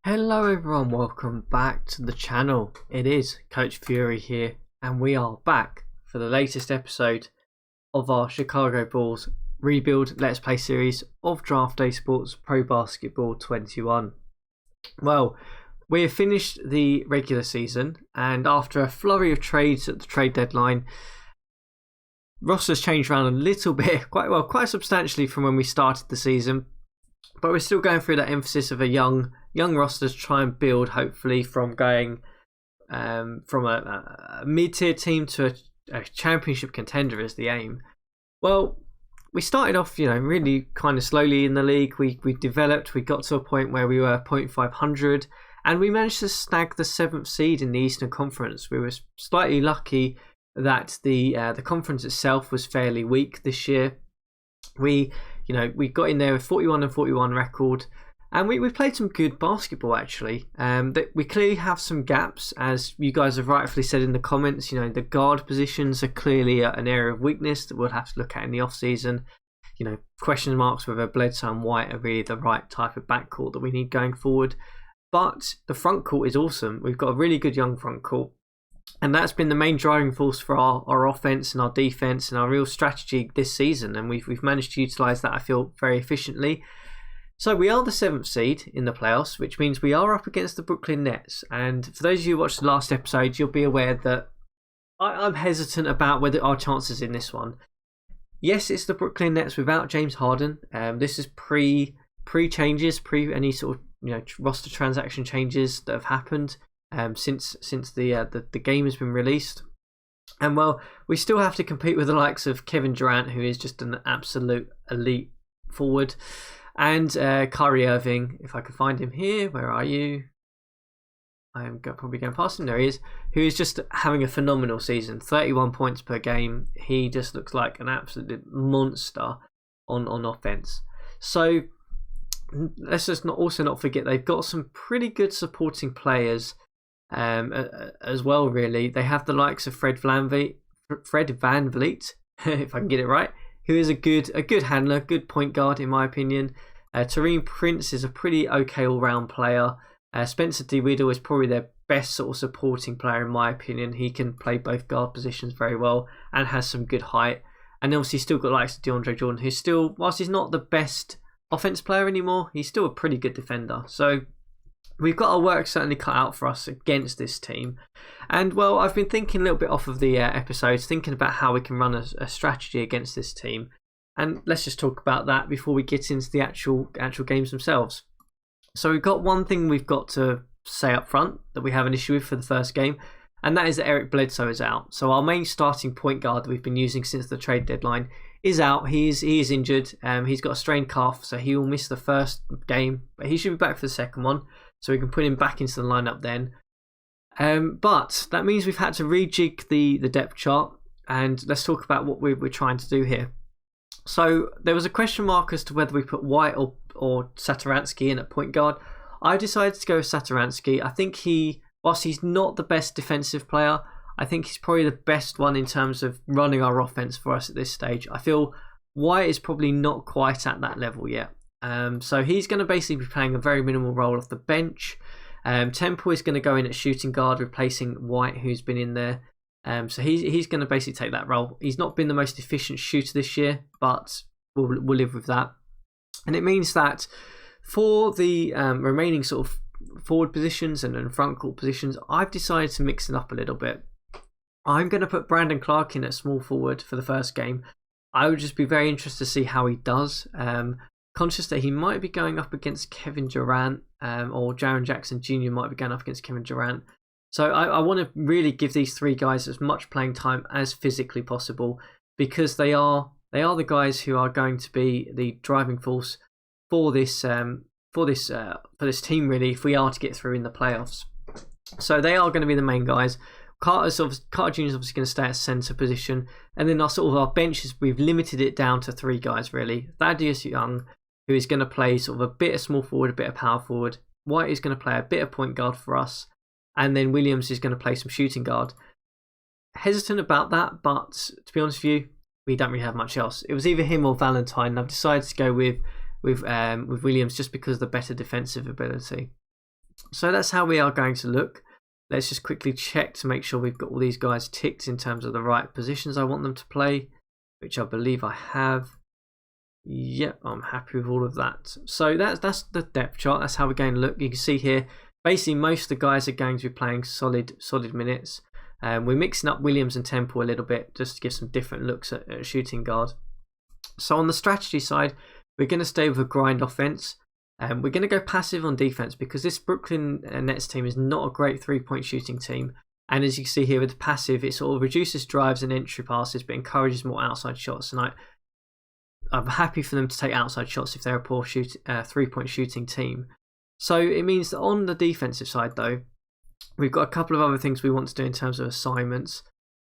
Hello everyone, welcome back to the channel. It is CoachFury here, and we are back for the latest episode of our Chicago Bulls Rebuild Let's Play series of Draft Day Sports Pro Basketball 21. Well, we have finished the regular season, and after a flurry of trades at the trade deadline, rosters changed around a little bit, quite substantially from when we started the season. But we're still going through that emphasis of a young roster to try and build, hopefully, from going from a mid-tier team to a championship contender is the aim. Well, we started off, really kind of slowly in the league. We developed. We got to a point where we were 0.500, and we managed to snag the 7th seed in the Eastern Conference. We were slightly lucky that the conference itself was fairly weak this year. We got in there with 41-41 record, and we played some good basketball actually. We clearly have some gaps, as you guys have rightfully said in the comments. The guard positions are clearly an area of weakness that we'll have to look at in the off season. Question marks whether Bledsoe and White are really the right type of backcourt that we need going forward. But the front court is awesome. We've got a really good young front court. And that's been the main driving force for our offense and our defense and our real strategy this season. And we've managed to utilize that, I feel, very efficiently. So we are the 7th seed in the playoffs, which means we are up against the Brooklyn Nets. And for those of you who watched the last episode, you'll be aware that I'm hesitant about whether our chances in this one. Yes, it's the Brooklyn Nets without James Harden. This is pre changes, pre any sort of roster transaction changes that have happened. Since the game has been released. And well, we still have to compete with the likes of Kevin Durant, who is just an absolute elite forward, and Kyrie Irving, if I can find him here. Where are you? I am probably going past him. There he is, who is just having a phenomenal season. 31 points per game. He just looks like an absolute monster on offense. So let's just not forget they've got some pretty good supporting players as well. Really, they have the likes of Fred VanVleet, if I can get it right, who is a good handler, good point guard in my opinion. Taurean Prince is a pretty okay all-round player. Spencer Dinwiddie is probably their best sort of supporting player in my opinion. He can play both guard positions very well and has some good height. And obviously still got likes of DeAndre Jordan, who's still, whilst he's not the best offense player anymore, he's still a pretty good defender. So we've got our work certainly cut out for us against this team. And well, I've been thinking a little bit off of the episodes, thinking about how we can run a strategy against this team. And let's just talk about that before we get into the actual games themselves. So we've got one thing we've got to say up front that we have an issue with for the first game, and that is that Eric Bledsoe is out. So our main starting point guard that we've been using since the trade deadline is out. He is injured. He's got a strained calf, so he will miss the first game, but he should be back for the second one. So we can put him back into the lineup then. But that means we've had to rejig the depth chart. And let's talk about what we're trying to do here. So there was a question mark as to whether we put White or Satoransky in at point guard. I decided to go with Satoransky. I think whilst he's not the best defensive player, I think he's probably the best one in terms of running our offense for us at this stage. I feel White is probably not quite at that level yet. So he's going to basically be playing a very minimal role off the bench. Temple is going to go in at shooting guard, replacing White, who's been in there. So he's going to basically take that role. He's not been the most efficient shooter this year, but we'll live with that. And it means that for the remaining sort of forward positions and front court positions, I've decided to mix it up a little bit. I'm going to put Brandon Clark in at small forward for the first game. I would just be very interested to see how he does. Conscious that he might be going up against Kevin Durant, or Jaren Jackson Jr. might be going up against Kevin Durant. So I want to really give these three guys as much playing time as physically possible, because they are the guys who are going to be the driving force for this team really, if we are to get through in the playoffs. So they are going to be the main guys. Carter Jr. is obviously going to stay at centre position, and then our benches, we've limited it down to three guys really. Thaddeus Young, who is going to play sort of a bit of small forward, a bit of power forward. White is going to play a bit of point guard for us, and then Williams is going to play some shooting guard. Hesitant about that, but to be honest with you, we don't really have much else. It was either him or Valentine, and I've decided to go with Williams just because of the better defensive ability. So that's how we are going to look. Let's just quickly check to make sure we've got all these guys ticked in terms of the right positions I want them to play, which I believe I have. Yep, I'm happy with all of that. So that's the depth chart. That's how we're going to look. You can see here, basically most of the guys are going to be playing solid minutes. We're mixing up Williams and Temple a little bit just to give some different looks at shooting guard. So on the strategy side, we're going to stay with a grind offense. We're going to go passive on defense because this Brooklyn Nets team is not a great three-point shooting team. And as you can see here with the passive, it sort of reduces drives and entry passes but encourages more outside shots. And I'm happy for them to take outside shots if they're a poor three-point shooting team. So it means that on the defensive side, though, we've got a couple of other things we want to do in terms of assignments.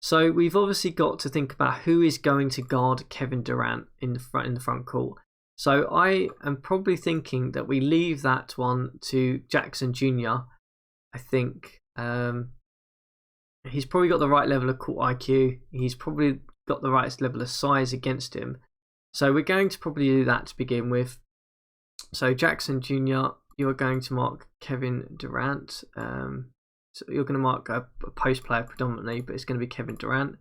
So we've obviously got to think about who is going to guard Kevin Durant in the front court. So I am probably thinking that we leave that one to Jackson Jr. I think he's probably got the right level of court IQ. He's probably got the right level of size against him. So we're going to probably do that to begin with. So Jackson Jr., you are going to mark Kevin Durant. So you're going to mark a post player predominantly, but it's going to be Kevin Durant.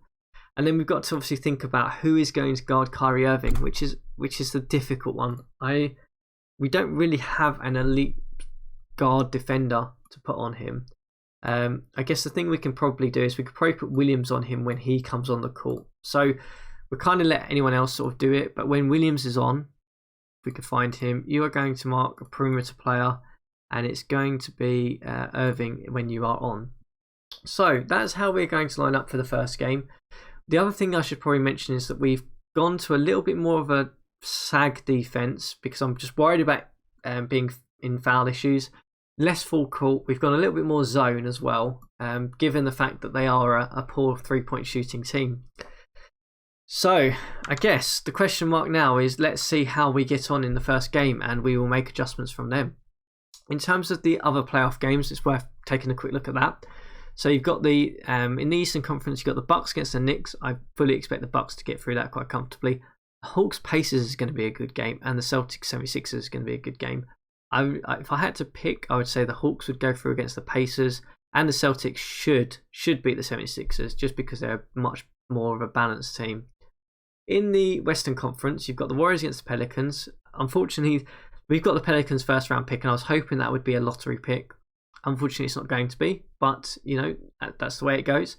And then we've got to obviously think about who is going to guard Kyrie Irving, which is the difficult one. We don't really have an elite guard defender to put on him. I guess the thing we can probably do is we could probably put Williams on him when he comes on the court. So we kind of let anyone else sort of do it, but when Williams is on, if we could find him, you are going to mark a perimeter player, and it's going to be Irving when you are on. So that's how we're going to line up for the first game. The other thing I should probably mention is that we've gone to a little bit more of a sag defense because I'm just worried about being in foul issues. Less full court. We've gone a little bit more zone as well, given the fact that they are a poor three-point shooting team. So I guess the question mark now is let's see how we get on in the first game, and we will make adjustments from them. In terms of the other playoff games, it's worth taking a quick look at that. So you've got in the Eastern Conference, you've got the Bucks against the Knicks. I fully expect the Bucks to get through that quite comfortably. The Hawks Pacers is going to be a good game, and the Celtics 76ers is going to be a good game. If I had to pick, I would say the Hawks would go through against the Pacers, and the Celtics should beat the 76ers just because they're much more of a balanced team. In the Western Conference, you've got the Warriors against the Pelicans. Unfortunately, we've got the Pelicans first round pick, and I was hoping that would be a lottery pick. Unfortunately, it's not going to be, but that's the way it goes.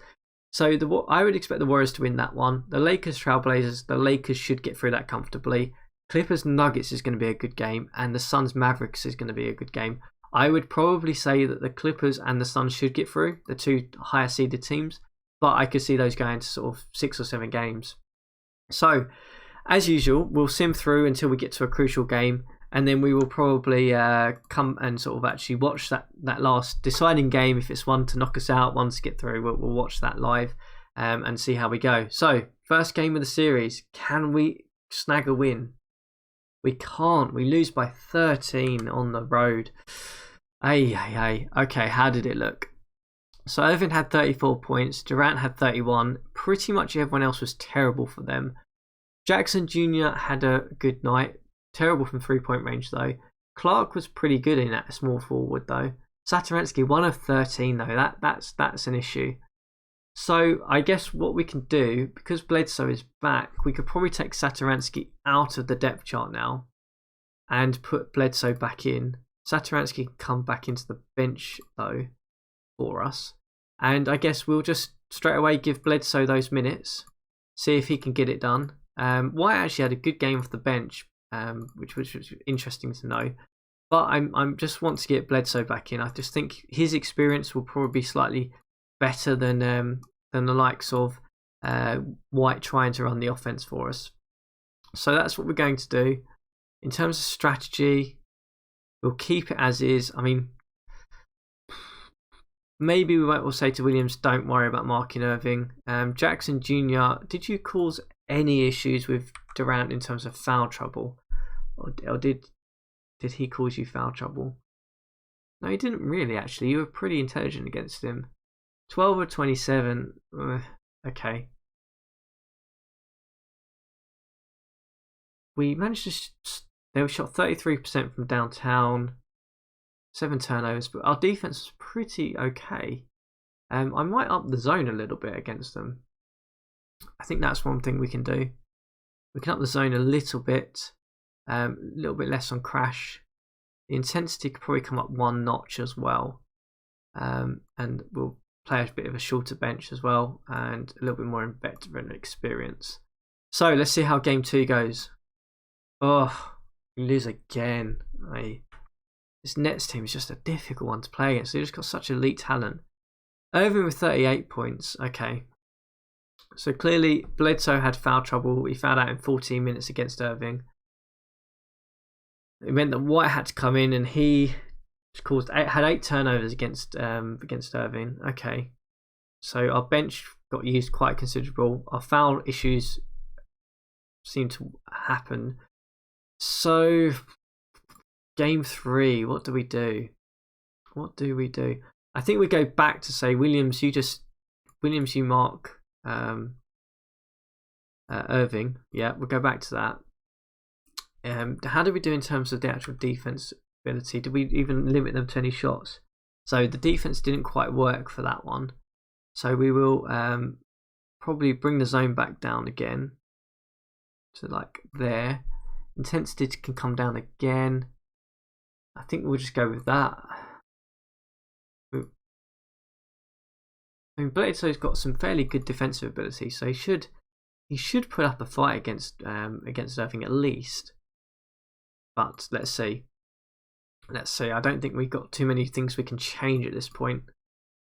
So I would expect the Warriors to win that one. The Lakers Trailblazers, the Lakers should get through that comfortably. Clippers Nuggets is going to be a good game, and the Suns Mavericks is going to be a good game. I would probably say that the Clippers and the Suns should get through, the two higher seeded teams, but I could see those going to sort of 6 or 7 games. So, as usual, we'll sim through until we get to a crucial game, and then we will probably come and sort of actually watch that last deciding game. If it's one to knock us out, one to get through, we'll watch that live and see how we go. So, first game of the series, can we snag a win? We can't. We lose by 13 on the road. Okay, how did it look? So Irving had 34 points, Durant had 31. Pretty much everyone else was terrible for them. Jackson Jr. had a good night. Terrible from 3-point range though. Clark was pretty good in that small forward though. Satoransky 1 of 13 though. That's an issue. So I guess what we can do, because Bledsoe is back, we could probably take Satoransky out of the depth chart now and put Bledsoe back in. Satoransky can come back into the bench though for us, and I guess we'll just straight away give Bledsoe those minutes, see if he can get it done. White actually had a good game off the bench, which was interesting to know. But I'm just want to get Bledsoe back in. I just think his experience will probably be slightly better than the likes of White trying to run the offense for us. So that's what we're going to do. In terms of strategy, we'll keep it as is. I mean, maybe we'll say to Williams, don't worry about marking Irving. Jackson Jr., did you cause any issues with Durant in terms of foul trouble? Or did he cause you foul trouble? No, he didn't really, actually. You were pretty intelligent against him. 12 or 27. Okay. We managed to... They were shot 33% from downtown. 7 turnovers, but our defense was pretty okay. I might up the zone a little bit against them. I think that's one thing we can do. We can up the zone a little bit less on crash. The intensity could probably come up 1 notch as well, and we'll play a bit of a shorter bench as well, and a little bit more veteran experience. So let's see how game 2 goes. Oh, we lose again. This Nets team is just a difficult one to play against. They've just got such elite talent. Irving with 38 points. Okay. So clearly Bledsoe had foul trouble. He fouled out in 14 minutes against Irving. It meant that White had to come in, and he had 8 turnovers against Irving. Okay. So our bench got used quite considerable. Our foul issues seem to happen. So game 3, what do we do? I think we go back to say, Williams, you mark Irving. Yeah, we'll go back to that. How do we do in terms of the actual defense ability? Did we even limit them to any shots? So the defense didn't quite work for that one. So we will probably bring the zone back down again. So like there. Intensity can come down again. I think we'll just go with that. I mean, Bledsoe's got some fairly good defensive ability, so he should put up a fight against Irving at least. But let's see. I don't think we've got too many things we can change at this point.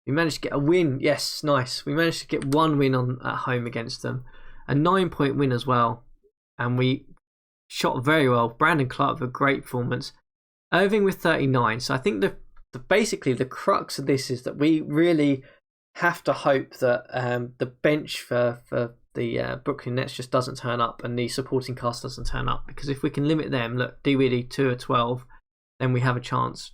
We managed to get a win. Yes, nice. We managed to get 1 win at home against them, a 9-point win as well, and we shot very well. Brandon Clark with a great performance. Irving with 39. So I think basically the crux of this is that we really have to hope that the bench for the Brooklyn Nets just doesn't turn up, and the supporting cast doesn't turn up. Because if we can limit them, look, Dinwiddie 2 of 12, then we have a chance.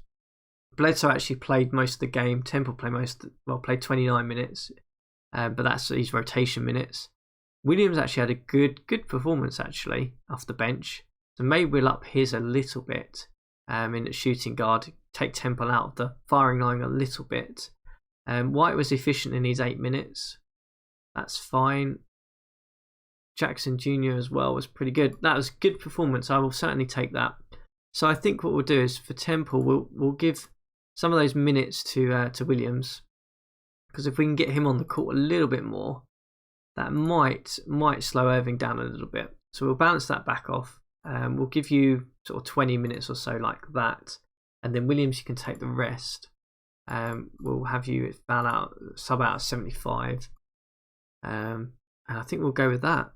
Bledsoe actually played most of the game. Temple played 29 minutes, but that's his rotation minutes. Williams actually had a good performance actually off the bench, so maybe we'll up his a little bit in the shooting guard, take Temple out of the firing line a little bit. White was efficient in his 8 minutes. That's fine. Jackson Jr. as well was pretty good. That was a good performance. I will certainly take that. So I think what we'll do is for Temple, we'll give some of those minutes to Williams, because if we can get him on the court a little bit more, that might slow Irving down a little bit. So we'll balance that back off. We'll give you sort of 20 minutes or so like that, and then Williams, you can take the rest. We'll have you sub out at 75, and I think we'll go with that.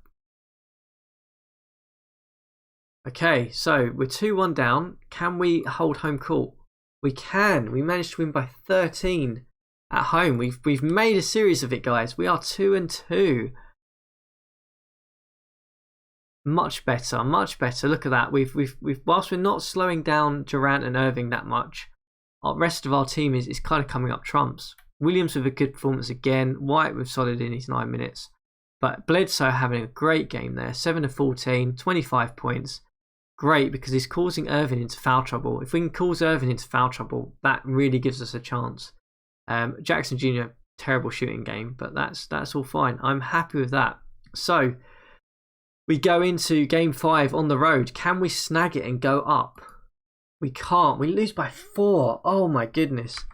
Okay, so we're 2-1 down. Can we hold home court? We can. We managed to win by 13 at home. We've made a series of it, guys. We are 2-2. Much better. Look at that. We've whilst we're not slowing down Durant and Irving that much, the rest of our team is kind of coming up trumps. Williams with a good performance again. White with solid in his 9 minutes. But Bledsoe having a great game there. 7 of 14, 25 points. Great, because he's causing Irving into foul trouble. If we can cause Irving into foul trouble, that really gives us a chance. Jackson Jr., terrible shooting game, but that's all fine. I'm happy with that. So we go into game 5 on the road. Can we snag it and go up? We can't. We lose by 4. Oh my goodness.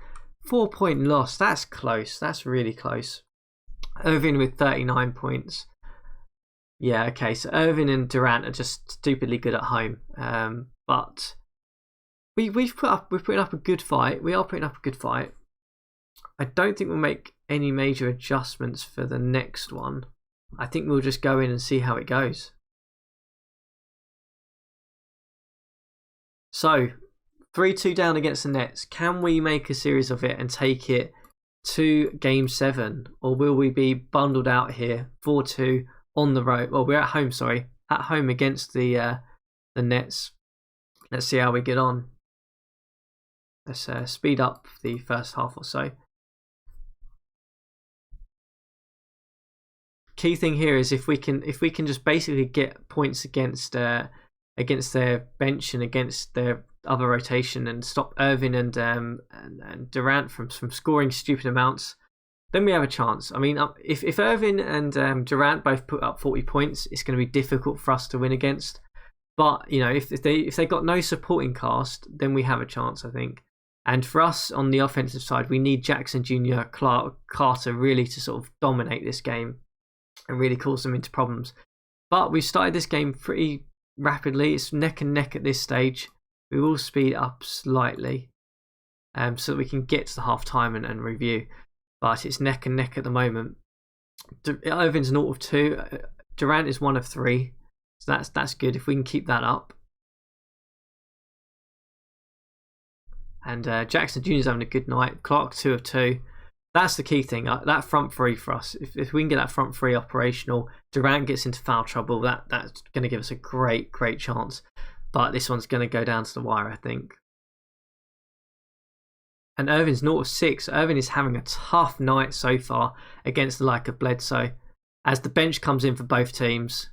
4-point loss. That's close. That's really close. Irving with 39 points. Yeah, okay. So Irving and Durant are just stupidly good at home. But we've putting up a good fight. We are putting up a good fight. I don't think we'll make any major adjustments for the next one. I think we'll just go in and see how it goes. So 3-2 down against the Nets. Can we make a series of it and take it to game 7, or will we be bundled out here 4-2 on the road? Well, we're at home. Sorry, at home against the Nets. Let's see how we get on. Let's speed up the first half or so. Key thing here is if we can just basically get points against their bench and against their other rotation and stop Irvin and Durant from scoring stupid amounts, then we have a chance. I mean, if Irvin and Durant both put up 40 points, it's going to be difficult for us to win against. But if they got no supporting cast, then we have a chance, I think. And for us on the offensive side, we need Jackson Jr., Clark, Carter really to sort of dominate this game and really cause them into problems. But we started this game pretty rapidly. It's neck and neck at this stage. We will speed up slightly so that we can get to the half time and review. But it's neck and neck at the moment. Irvin's 0 of 2. Durant is 1 of 3. So that's good if we can keep that up. And Jackson Jr. is having a good night. Clark 2 of 2. That's the key thing. That front three for us. If we can get that front three operational, Durant gets into foul trouble. That's going to give us a great chance. But this one's going to go down to the wire, I think. And Irvin's 0 of 6. Irvin is having a tough night so far against the like of Bledsoe. As the bench comes in for both teams,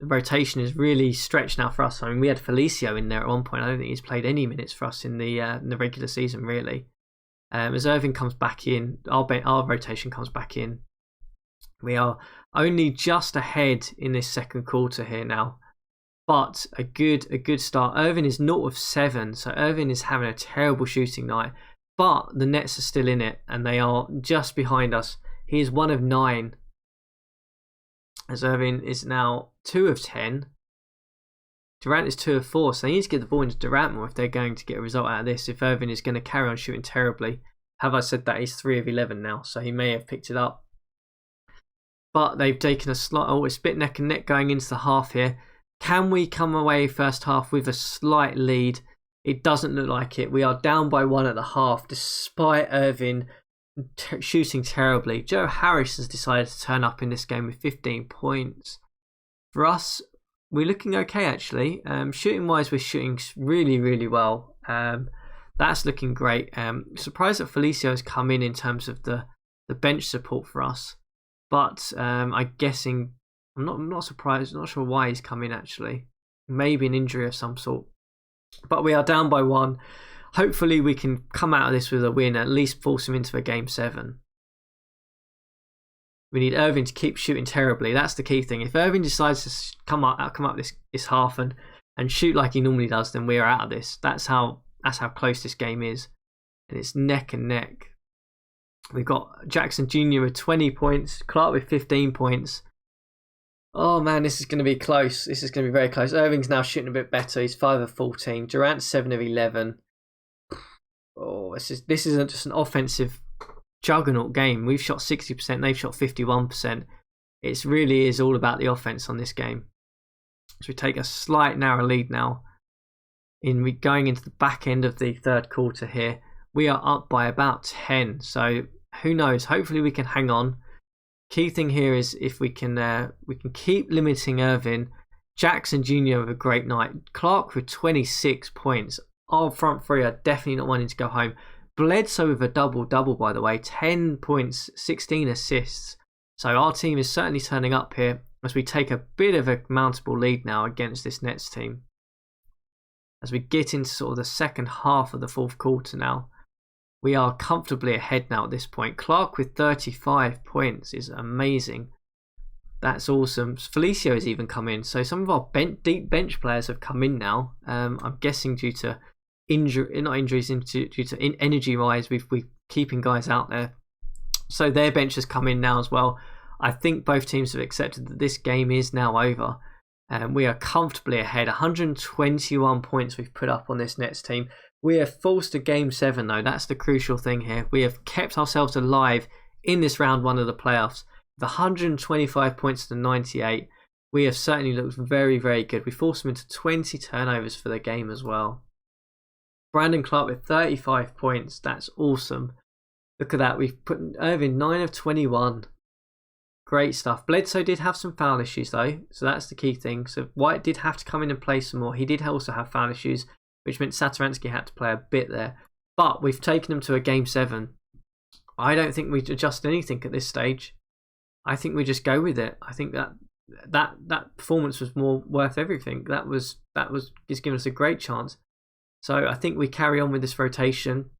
the rotation is really stretched now for us. I mean, we had Felicio in there at one point. I don't think he's played any minutes for us in the regular season, really. As Irvin comes back in, our rotation comes back in. We are only just ahead in this second quarter here now. But a good start. Irvin is 0 of 7, so Irvin is having a terrible shooting night. But the Nets are still in it, and they are just behind us. He is 1 of 9. As Irvin is now 2 of 10. Durant is 2 of 4, so they need to get the ball into Durant more if they're going to get a result out of this. If Irvin is going to carry on shooting terribly. Have I said that? He's 3 of 11 now, so he may have picked it up. But they've taken a slight... Oh, it's a bit neck and neck going into the half here. Can we come away first half with a slight lead? It doesn't look like it. We are down by 1 at the half, despite Irvin shooting terribly. Joe Harris has decided to turn up in this game with 15 points. For us, we're looking okay, actually. Shooting-wise, we're shooting really well. That's looking great. Surprised that Felicio has come in terms of the bench support for us. But I'm guessing... I'm not surprised. Not sure why he's come in, actually. Maybe an injury of some sort. But we are down by 1. Hopefully we can come out of this with a win, at least force him into a game 7. We need Irvin to keep shooting terribly. That's the key thing. If Irvin decides to come up this half and shoot like he normally does, then we're out of this. That's how close this game is. And it's neck and neck. We've got Jackson Jr. with 20 points, Clark with 15 points. Oh man, this is going to be close. This is going to be very close. Irving's now shooting a bit better. He's 5 of 14. Durant's 7 of 11. Oh, this isn't just an offensive juggernaut game. We've shot 60%. They've shot 51%. It really is all about the offense on this game. So we take a slight narrow lead now. Going into the back end of the third quarter here, we are up by about 10. So who knows? Hopefully we can hang on. Key thing here is if we can keep limiting Irvin. Jackson Jr. with a great night. Clark with 26 points. Our front three are definitely not wanting to go home. Bledsoe with a double-double, by the way. 10 points, 16 assists. So our team is certainly turning up here as we take a bit of a mountable lead now against this Nets team. As we get into sort of the second half of the fourth quarter now. We are comfortably ahead now at this point. Clark with 35 points is amazing. That's awesome. Felicio has even come in. So some of our deep bench players have come in now. I'm guessing due to energy-wise, we've keeping guys out there. So their bench has come in now as well. I think both teams have accepted that this game is now over. We are comfortably ahead. 121 points we've put up on this Nets team. We have forced a game 7 though. That's the crucial thing here. We have kept ourselves alive in this round 1 of the playoffs. The 125 points to 98. We have certainly looked very good. We forced them into 20 turnovers for the game as well. Brandon Clark with 35 points. That's awesome. Look at that. We've put Irvin 9 of 21. Great stuff. Bledsoe did have some foul issues though. So that's the key thing. So White did have to come in and play some more. He did also have foul issues, which meant Satoransky had to play a bit there. But we've taken him to a game 7. I don't think we adjust anything at this stage. I think we just go with it. I think that performance was more worth everything. That was given us a great chance. So I think we carry on with this rotation.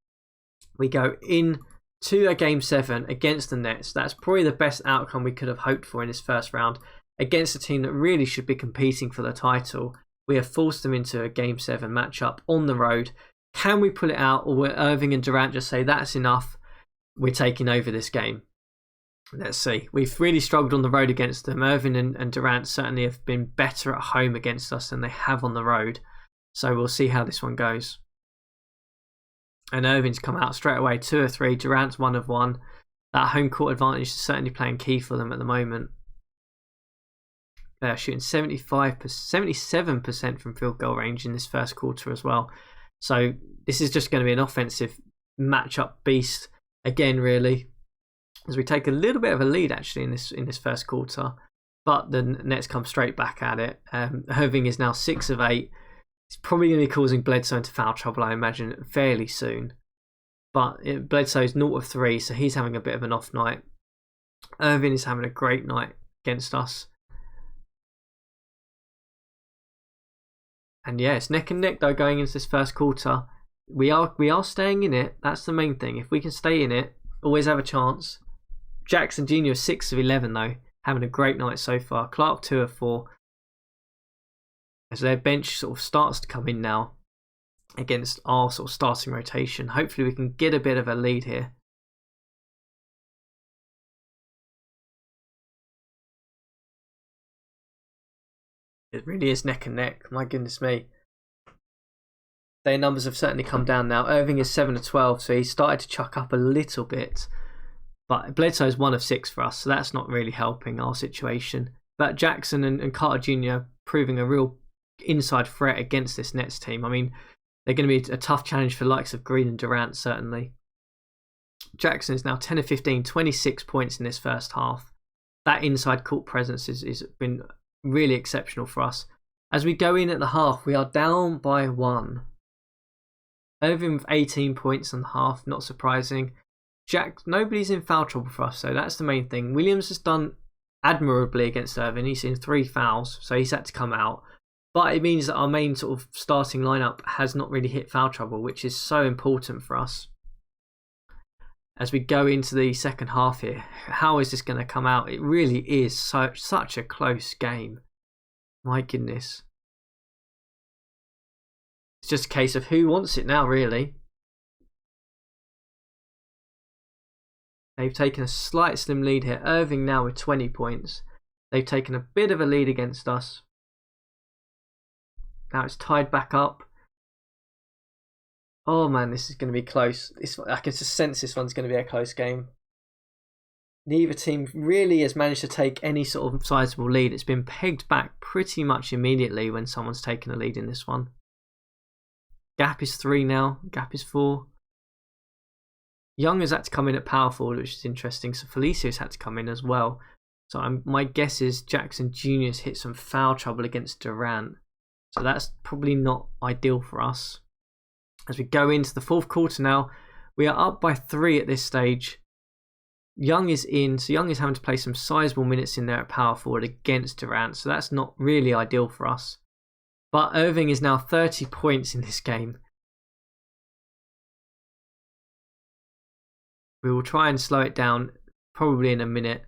We go in to a Game 7 against the Nets. That's probably the best outcome we could have hoped for in this first round against a team that really should be competing for the title. We have forced them into a Game 7 matchup on the road. Can we pull it out, or will Irving and Durant just say that's enough? We're taking over this game. Let's see. We've really struggled on the road against them. Irving and Durant certainly have been better at home against us than they have on the road. So we'll see how this one goes. And Irving's come out straight away, 2 of 3. Durant's 1 of 1. That home court advantage is certainly playing key for them at the moment. They're shooting 77% from field goal range in this first quarter as well. So this is just going to be an offensive matchup beast again, really, as we take a little bit of a lead actually in this first quarter. But the Nets come straight back at it. Irving is now 6 of 8. It's probably going to be causing Bledsoe into foul trouble, I imagine, fairly soon. But Bledsoe's 0 of 3, so he's having a bit of an off night. Irving is having a great night against us. And yeah, it's neck and neck though going into this first quarter. We are staying in it. That's the main thing. If we can stay in it, always have a chance. Jackson Jr. is 6 of 11 though, having a great night so far. Clark 2 of 4. As their bench sort of starts to come in now against our sort of starting rotation. Hopefully we can get a bit of a lead here. It really is neck and neck. My goodness me. Their numbers have certainly come down now. Irving is 7 of 12, so he's started to chuck up a little bit. But Bledsoe is 1 of 6 for us, so that's not really helping our situation. But Jackson and Carter Jr. proving a real inside threat against this Nets team. I mean, they're going to be a tough challenge for the likes of Green and Durant, certainly. Jackson is now 10 of 15, 26 points in this first half. That inside court presence has been really exceptional for us. As we go in at the half, we are down by 1. Irving with 18 points in the half, not surprising. Nobody's in foul trouble for us, so that's the main thing. Williams has done admirably against Irving. He's seen 3 fouls, so he's had to come out. But it means that our main sort of starting lineup has not really hit foul trouble, which is so important for us. As we go into the second half here, how is this going to come out? It really is such a close game. My goodness. It's just a case of who wants it now, really. They've taken a slight slim lead here. Irving now with 20 points. They've taken a bit of a lead against us. Now it's tied back up. Oh man, this is going to be close. I can just sense this one's going to be a close game. Neither team really has managed to take any sort of sizable lead. It's been pegged back pretty much immediately when someone's taken a lead in this one. Gap is 3 now. Gap is 4. Young has had to come in at power forward, which is interesting. So Felicia's had to come in as well. So my guess is Jackson Jr. has hit some foul trouble against Durant. So that's probably not ideal for us. As we go into the fourth quarter now, we are up by 3 at this stage. Young is in, so Young is having to play some sizable minutes in there at power forward against Durant. So that's not really ideal for us. But Irving is now 30 points in this game. We will try and slow it down probably in a minute.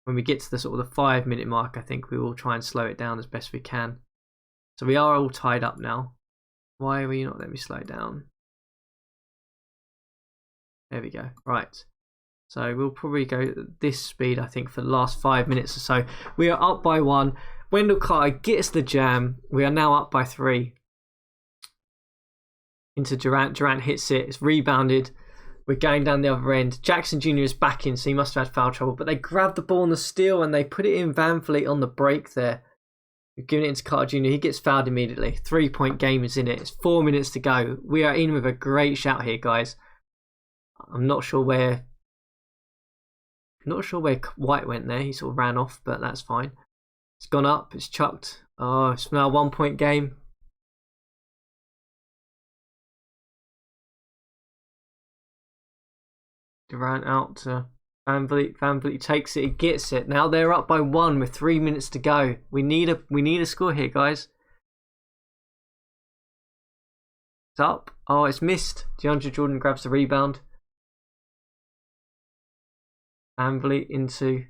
When we get to the sort of the 5-minute mark, I think we will try and slow it down as best we can. So we are all tied up now. Why will you not let me slow it down? There we go. Right. So we'll probably go at this speed, I think, for the last 5 minutes or so. We are up by 1. Wendell Carter gets the jam. We are now up by 3. Into Durant. Durant hits it. It's rebounded. We're going down the other end. Jackson Jr. is back in, so he must have had foul trouble. But they grabbed the ball on the steal and they put it in Van Vliet on the break there. We've given it into Carter Jr. He gets fouled immediately. 3-point game is in it. It's 4 minutes to go. We are in with a great shout here, guys. I'm not sure where White went there. He sort of ran off, but that's fine. It's gone up. It's chucked. Oh, it's now a 1-point game. Durant out to Van Vliet. Van Vliet takes it. He gets it. Now they're up by 1 with 3 minutes to go. We need a score here, guys. up. Oh, it's missed. DeAndre Jordan grabs the rebound. VanVleet into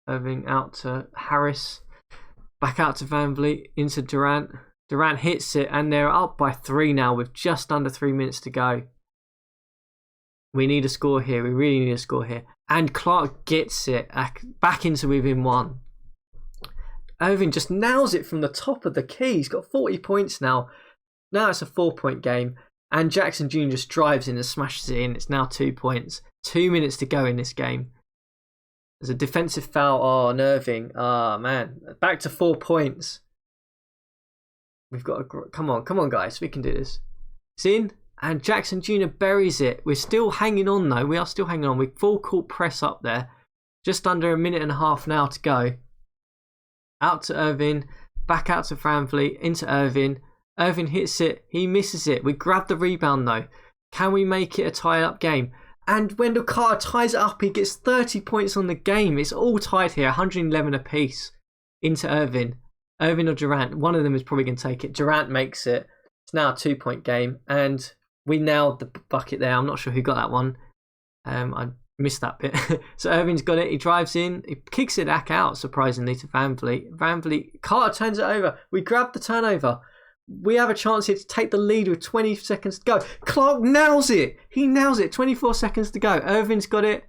Irving, out to Harris. Back out to VanVleet, into Durant. Durant hits it, and they're up by 3 now with just under 3 minutes to go. We need a score here. We really need a score here. And Clark gets it back into within 1. Irving just nails it from the top of the key. He's got 40 points now. Now it's a 4-point game. And Jackson Jr. just drives in and smashes it in. It's now 2 points. 2 minutes to go in this game. There's a defensive foul on Irving. Man. Back to 4 points. We've got a... Come on, guys. We can do this. It's in. And Jackson Jr. buries it. We're still hanging on, though. We are still hanging on. We full court press up there. Just under a minute and a half now to go. Out to Irving. Back out to VanVleet. Into Irving. Irving hits it. He misses it. We grab the rebound, though. Can we make it a tie-up game? And Wendell Carter ties it up. He gets 30 points on the game. It's all tied here. 111 apiece. Into Irving. Irving or Durant. One of them is probably going to take it. Durant makes it. It's now a 2-point game. And we nailed the bucket there. I'm not sure who got that one. I missed that bit. So Irving's got it. He drives in. He kicks it back out, surprisingly, to VanVleet. VanVleet. Carter turns it over. We grab the turnover. We have a chance here to take the lead with 20 seconds to go. Clark nails it. He nails it. 24 seconds to go. Irving's got it.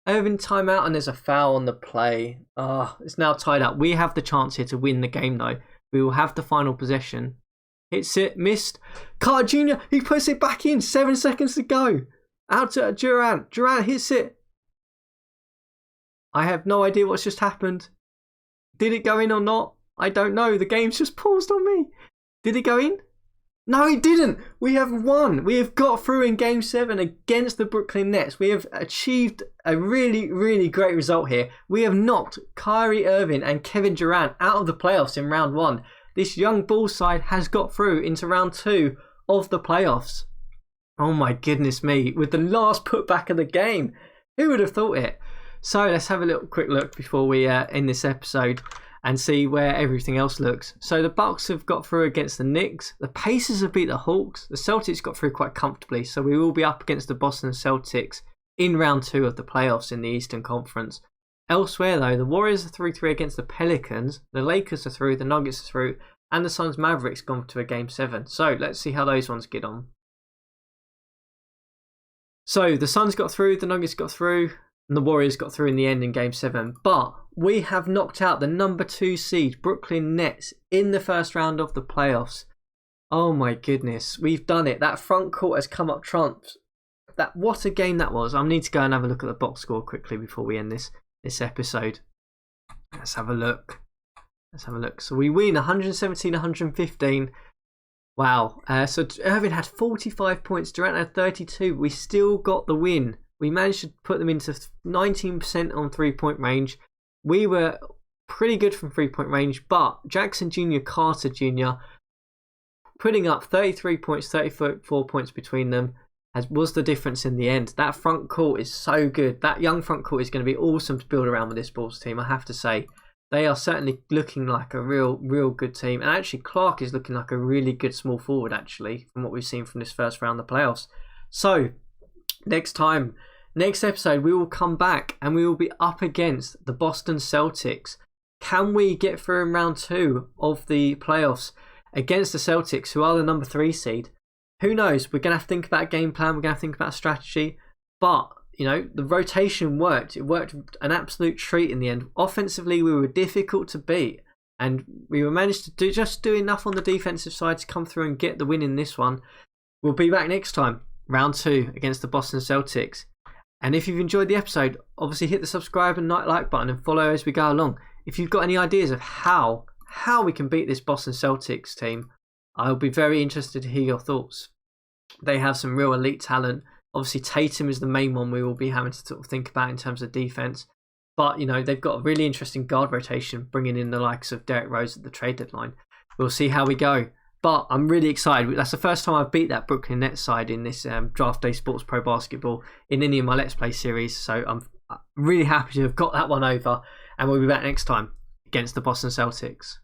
Irving timeout, and there's a foul on the play. It's now tied up. We have the chance here to win the game, though. We will have the final possession. Hits it. Missed. Carter Jr. He puts it back in. 7 seconds to go. Out to Durant. Durant hits it. I have no idea what's just happened. Did it go in or not? I don't know. The game's just paused on me. Did it go in? No, it didn't. We have won. We have got through in Game 7 against the Brooklyn Nets. We have achieved a really, really great result here. We have knocked Kyrie Irving and Kevin Durant out of the playoffs in round 1. This young Bulls side has got through into round 2 of the playoffs. Oh my goodness me. With the last putback of the game. Who would have thought it? So let's have a little quick look before we end this episode and see where everything else looks. So the Bucks have got through against the Knicks. The Pacers have beat the Hawks. The Celtics got through quite comfortably. So we will be up against the Boston Celtics in round 2 of the playoffs in the Eastern Conference. Elsewhere though, the Warriors are 3-3 against the Pelicans. The Lakers are through. The Nuggets are through. And the Suns Mavericks gone to a Game 7. So let's see how those ones get on. So the Suns got through. The Nuggets got through. And the Warriors got through in the end in Game 7. But we have knocked out the number 2 seed Brooklyn Nets in the first round of the playoffs. Oh my goodness. We've done it. That front court has come up trumps. What a game that was. I need to go and have a look at the box score quickly before we end this episode. Let's have a look. So we win 117-115. Wow. So Irving had 45 points. Durant had 32. We still got the win. We managed to put them into 19% on 3-point range. We were pretty good from 3-point range, but Jackson Jr., Carter Jr. putting up 33 points, 34 points between them was the difference in the end. That front court is so good. That young front court is going to be awesome to build around with this Bulls team, I have to say. They are certainly looking like a real good team. And actually, Clark is looking like a really good small forward, actually, from what we've seen from this first round of the playoffs. So, next episode, we will come back and we will be up against the Boston Celtics. Can we get through in round 2 of the playoffs against the Celtics, who are the number 3 seed? Who knows? We're going to have to think about a game plan. We're going to have to think about a strategy. But, the rotation worked. It worked an absolute treat in the end. Offensively, we were difficult to beat. And we managed to do enough on the defensive side to come through and get the win in this one. We'll be back next time. Round 2 against the Boston Celtics. And if you've enjoyed the episode, obviously hit the subscribe and like button and follow as we go along. If you've got any ideas of how we can beat this Boston Celtics team, I'll be very interested to hear your thoughts. They have some real elite talent. Obviously Tatum is the main one we will be having to sort of think about in terms of defense. But, they've got a really interesting guard rotation, bringing in the likes of Derrick Rose at the trade deadline. We'll see how we go. But I'm really excited. That's the first time I've beat that Brooklyn Nets side in this Draft Day Sports Pro Basketball in any of my Let's Play series. So I'm really happy to have got that one over. And we'll be back next time against the Boston Celtics.